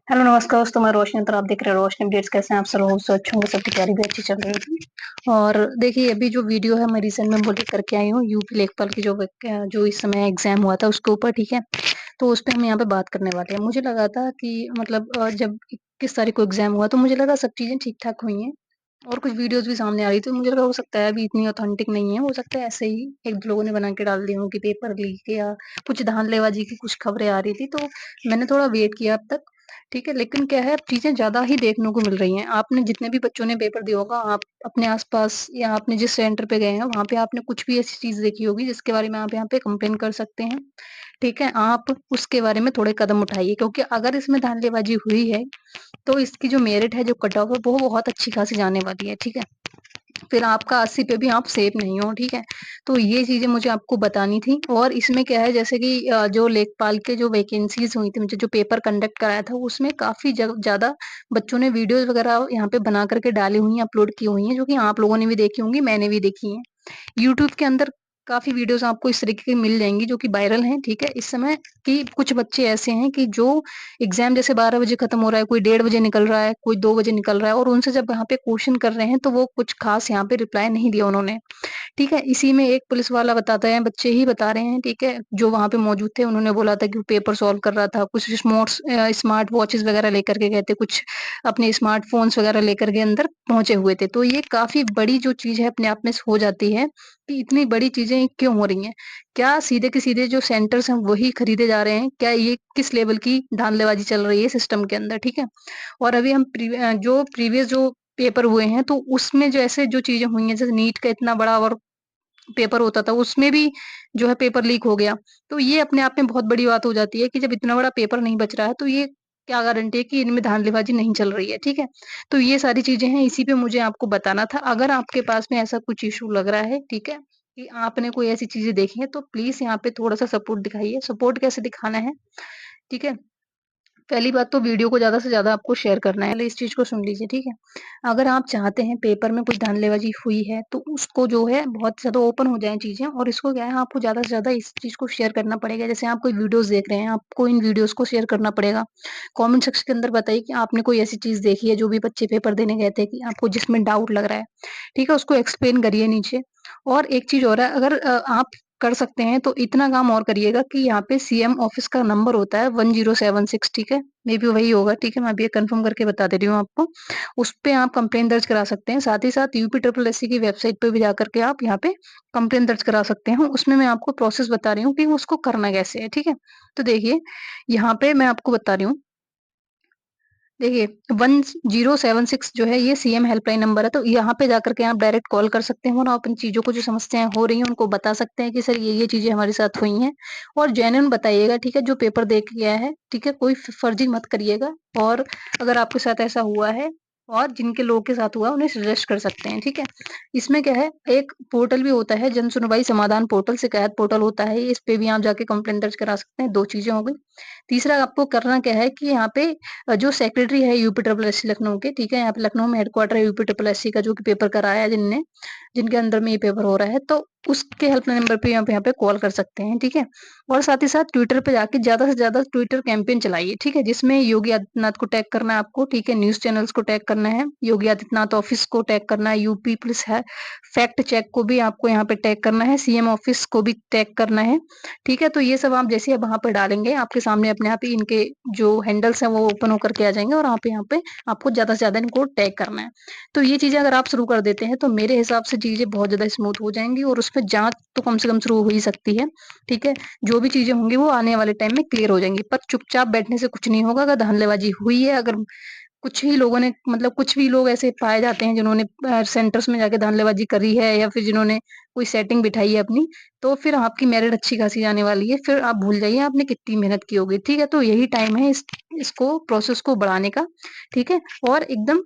Hello नमस्कार दोस्तों, मैं रोशनी अंतर आप देख रहे हैं रोशनी अपडेट्स। कैसे हैं आप सब लोग? सो अच्छे होंगे, सबकी तैयारी भी अच्छी चल रही थी। और देखिए अभी जो वीडियो है मैं रिसेंट में वो लेकर के आई हूँ यूपी लेखपाल की जो इस समय एग्जाम हुआ था उसके ऊपर, ठीक है। तो उस पे हम यहाँ पे बात करने वाले हैं। मुझे लगा था कि मतलब जब 21 तारीख को एग्जाम हुआ तो मुझे लगा सब चीजें ठीक ठाक हुई हैं और कुछ वीडियोस भी सामने आ रही थी। मुझे लगा हो सकता है अभी इतनी ऑथेंटिक नहीं है, हो सकता है ऐसे ही एक दो लोगों ने बना के डाल दी हो कि पेपर लीक या कुछ धांधलेबाजी की कुछ खबरें आ रही थी। तो मैंने थोड़ा वेट किया अब तक, ठीक है। लेकिन क्या है, अब चीजें ज्यादा ही देखने को मिल रही हैं। आपने जितने भी बच्चों ने पेपर दिया होगा, आप अपने आसपास या आपने जिस सेंटर पे गए हैं वहां पे आपने कुछ भी ऐसी चीज देखी होगी जिसके बारे में आप यहाँ पे कंप्लेन कर सकते हैं, ठीक है। आप उसके बारे में थोड़े कदम उठाइए, क्योंकि अगर इसमें धांधलेबाजी हुई है तो इसकी जो मेरिट है, जो कट ऑफ है, वो बहुत अच्छी खासी जाने वाली है, ठीक है। फिर आपका 80 पे भी आप सेफ नहीं हो, ठीक है। तो ये चीजें मुझे आपको बतानी थी। और इसमें क्या है, जैसे कि जो लेखपाल के जो वैकेंसीज हुई थी, मुझे जो पेपर कंडक्ट कराया था उसमें काफी ज्यादा बच्चों ने वीडियोस वगैरह यहाँ पे बना करके डाली हुई हैं, अपलोड की हुई हैं, जो कि आप लोगों ने भी देखी होंगी, मैंने भी देखी है। यूट्यूब के अंदर काफ़ी वीडियोज़ आपको इस तरीके की मिल जाएँगी जो कि वायरल हैं, ठीक है? इस समय कि कुछ बच्चे ऐसे हैं कि जो एग्ज़ाम जैसे 12 बजे खत्म हो रहा है, कोई 1:30 बजे निकल रहा है, कोई 2 बजे निकल रहा है और उनसे जब यहाँ पे क्वेश्चन कर रहे हैं, तो वो कुछ ख़ास यहाँ पे रिप्लाई नहीं दिया उन्होंने। ठीक है, इसी में एक पुलिस वाला बताता है, बच्चे ही बता रहे हैं, ठीक है, जो वहाँ पे मौजूद थे, उन्होंने बोला था कि वो पेपर सॉल्व कर रहा था, कुछ स्मार्ट वॉचेस वगैरह लेकर के गए थे, कुछ अपने स्मार्टफ़ोन्स वगैरह लेकर के अंदर पहुँचे हुए थे। तो ये काफ़ी बड़ी जो चीज़ है अपने आप में हो जाती है कि इतनी बड़ी चीज़ें क्यों हो रही हैं? क्या सीधे के सीधे जो सेंटर्स हैं वही खरीदे जा रहे हैं? क्या ये किस लेवल की धांधलेबाज़ी चल रही है सिस्टम के अंदर, ठीक है? और अभी हम जो प्रीवियस जो पेपर हुए हैं, तो उसमें जैसे जो चीज़ें हुई हैं, जैसे नीट का इतना बड़ा और पेपर होता था, उसमें भी जो है पेपर लीक हो गया। तो ये अपने आप में बहुत बड़ी बात हो जाती है कि जब इतना बड़ा पेपर नहीं बच रहा है, तो ये क्या गारंटी है कि इनमें धांधलेबाज़ी नहीं चल रही है, ठीक है? तो ये सारी चीज़ें हैं, इसी पे मुझे आपको बताना था। अगर आपके पास में ऐसा कुछ इश्यू लग रहा है, ठीक है, कि आपने कोई ऐसी चीज़ें देखी हैं, तो प्लीज़ यहाँ पे थोड़ा-सा सपोर्ट दिखाइए। सपोर्ट कैसे दिखाना है, ठीक है? पहली बात तो वीडियो को ज़्यादा से ज़्यादा आपको शेयर करना है। पहले इस चीज़ को सुन लीजिए, ठीक है? अगर आप चाहते हैं पेपर में कुछ धांधलेबाज़ी हुई है, तो उसको जो है बहुत ज़्यादा ओपन हो जाएँ चीज़ें और इसको क्या है, आपको ज़्यादा से ज़्यादा इस चीज़ को शेयर करना पड़ेगा। जैसे आप कोई वीडियोज़ देख रहे हैं, आपको इन वीडियोज़ को शेयर करना पड़ेगा। कमेंट सेक्शन के अंदर बताइए कि आपने कोई ऐसी चीज़ देखी है, जो भी बच्चे पेपर देने गए थे, कि आपको जिसमें डाउट लग रहा है, ठीक है? उसको एक्सप्लेन करिए नीचे। और एक चीज़ और है, अगर आप कर सकते हैं तो इतना काम और करिएगा कि यहाँ पे सीएम ऑफिस का नंबर होता है 1076, ठीक है? मे बी वही होगा, ठीक है? मैं अभी ये कन्फर्म करके बता दे रही हूँ आपको। उस पे आप कंप्लेंट दर्ज करा सकते हैं। साथ ही साथ यूपी ट्रिपल एससी की वेबसाइट पे भी जाकर के आप यहाँ पे कंप्लेंट दर्ज करा सकते हैं। उसमें मैं आपको प्रोसेस बता रही हूँ कि उसको करना कैसे है, ठीक है? तो देखिए, यहाँ पे मैं आपको बता रही हूँ। देखिए, 1076 जो है ये सीएम हेल्पलाइन नंबर है, तो यहाँ पे जाकर के आप डायरेक्ट कॉल कर सकते हैं और आप इन चीज़ों को जो समस्याएँ हो रही हैं उनको बता सकते हैं कि सर ये चीज़ें हमारे साथ हुई हैं। और जेन्युइन बताइएगा, ठीक है? जो पेपर दे के गया है, ठीक है? कोई फर्जी मत करिएगा। और अगर आपके साथ ऐसा हुआ है और जिनके लोगों के साथ हुआ है उन्हें सजेस्ट कर सकते हैं, ठीक है? इसमें क्या है, एक पोर्टल भी होता है, जन सुनवाई समाधान पोर्टल, शिकायत पोर्टल होता है, इस पे भी आप जाके कंप्लेंट दर्ज करा सकते हैं। 2 चीज़ें हो गई। तीसरा आपको करना क्या है कि यहाँ पे जो सेक्रेटरी है यूपी ट्रिपल एससी लखनऊ के, ठीक है? यहाँ पे लखनऊ में हेडक्वार्टर है यूपी ट्रिपल एससी का, जो कि पेपर कराया है जिनके अंदर में ये पेपर हो रहा है, तो उसके हेल्पलाइन नंबर पे आप यहाँ पे कॉल कर सकते हैं, ठीक है? और साथ ही साथ ट्विटर पे जाके ज़्यादा से ज़्यादा ट्विटर कैंपेन चलाइए, ठीक है? जिसमें योगी आदित्यनाथ को टैग करना है आपको, ठीक है? न्यूज़ चैनल्स को टैग करना है, योगी आदित्यनाथ ऑफिस को टैग करना है, यूपी पुलिस है फैक्ट चेक को भी आपको यहाँ पे टैग करना है, सीएम ऑफिस को भी टैग करना है, ठीक है? तो ये सब आप जैसे ही अब वहाँ पे डालेंगे, आपके सामने अपने आप ही इनके जो हैंडल्स हैं वो ओपन होकर के आ जाएँगे और आप यहाँ पे आपको ज़्यादा से ज़्यादा इनको टैग करना है। तो ये चीज़ें अगर आप शुरू कर देते हैं, तो मेरे हिसाब से चीज़ें बहुत ज़्यादा स्मूथ हो जाएँगी और उसपे जाँच तो कम से कम शुरू हो ही सकती है, ठीक है? जो भी चीज़ें होंगी वो आने वाले टाइम में क्लियर हो जाएँगी, पर चुपचाप बैठने से कुछ नहीं होगा। अगर धांधलेबाज़ी हुई है, अगर कुछ ही लोगों ने मतलब कुछ भी लोग ऐसे पाए जाते हैं जिन्होंने सेंटर्स में जाके धांधलेबाज़ी करी है या फिर जिन्होंने कोई सेटिंग बिठाई है अपनी, तो फिर आपकी मेरिट अच्छी खासी जाने वाली है। फिर आप भूल जाइए आपने कितनी मेहनत की होगी, ठीक है? तो यही टाइम है इसको प्रोसेस को बढ़ाने का, ठीक है? और एकदम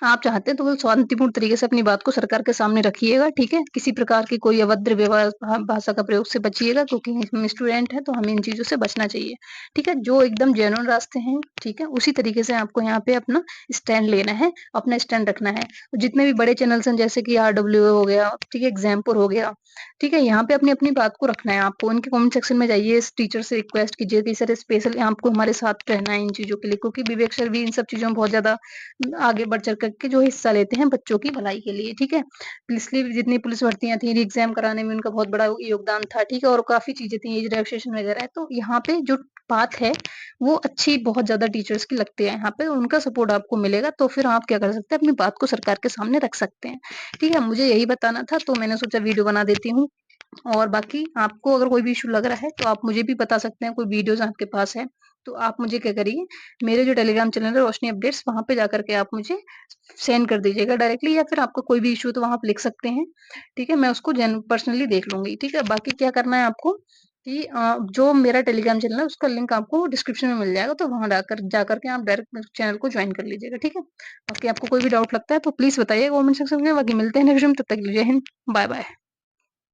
आप चाहते हैं तो शांतिपूर्ण तरीके से अपनी बात को सरकार के सामने रखिएगा, ठीक है? किसी प्रकार की कोई अभद्र व्यवहार भाषा का प्रयोग से बचिएगा, क्योंकि हम स्टूडेंट हैं तो हमें इन चीज़ों से बचना चाहिए, ठीक है? जो एकदम जेन्युइन रास्ते हैं, ठीक है? उसी तरीके से आपको यहाँ पे अपना स्टैंड लेना है, अपना स्टैंड रखना है। जितने भी बड़े चैनल्स हैं जैसे कि आरडब्ल्यूए हो गया, ठीक है? एग्जाम्पुल हो गया, ठीक है? यहाँ पे अपनी-अपनी बात को रखना है आपको। उनके कमेंट सेक्शन में जाइए, इस टीचर से रिक्वेस्ट कीजिए कि सर स्पेशली आपको हमारे साथ रहना है इन चीज़ों के लिए, क्योंकि विवेक सर भी इन सब चीज़ों में बहुत ज़्यादा आगे बढ़-चढ़ कर के जो हिस्सा लेते हैं बच्चों की भलाई के लिए, ठीक है? इसलिए जितनी पुलिस भर्तियाँ थी, री-एग्ज़ाम कराने में उनका बहुत बड़ा योगदान था, ठीक है? और काफ़ी चीज़ें थी, एज रिलैक्सेशन वगैरह है, तो यहाँ पे जो बात है, वो अच्छी बहुत ज़्यादा टीचर्स की लगती है यहाँ पे, उनका सपोर्ट आपको मिलेगा, तो फिर आप क्या कर सकते हैं, अपनी बात को सरकार के सामने रख सकते हैं, ठीक है? मुझे यही बताना था, तो मैंने सोचा वीडियो बना देती हूँ। और बाकी आपको अगर कोई भी इश्यू लग रहा है, तो आप मुझे भी बता सकते हैं, कोई वीडियोज़ आपके पास है, तो आप मुझे क्या करिए, मेरे जो टेलीग्राम चैनल है रोशनी अपडेट्स, वहाँ पे जाकर के आप मुझे सेंड कर दीजिएगा डायरेक्टली, या फिर आपका कोई भी इश्यू तो वहाँ आप लिख सकते हैं, ठीक है? मैं उसको पर्सनली देख लूँगी, ठीक है? बाकी क्या करना है आपको कि जो मेरा टेलीग्राम चैनल है उसका लिंक आपको डिस्क्रिप्शन में मिल जाएगा, तो वहाँ जाकर के आप डायरेक्ट मेरे चैनल को जॉइन कर लीजिएगा, ठीक है? बाकी आपको कोई भी डाउट लगता है तो प्लीज़ बताइए कमेंट सेक्शन में, बाकी मिलते हैं नेक्स्ट टाइम, तब तक के लिए जय हिंद, बाय-बाय।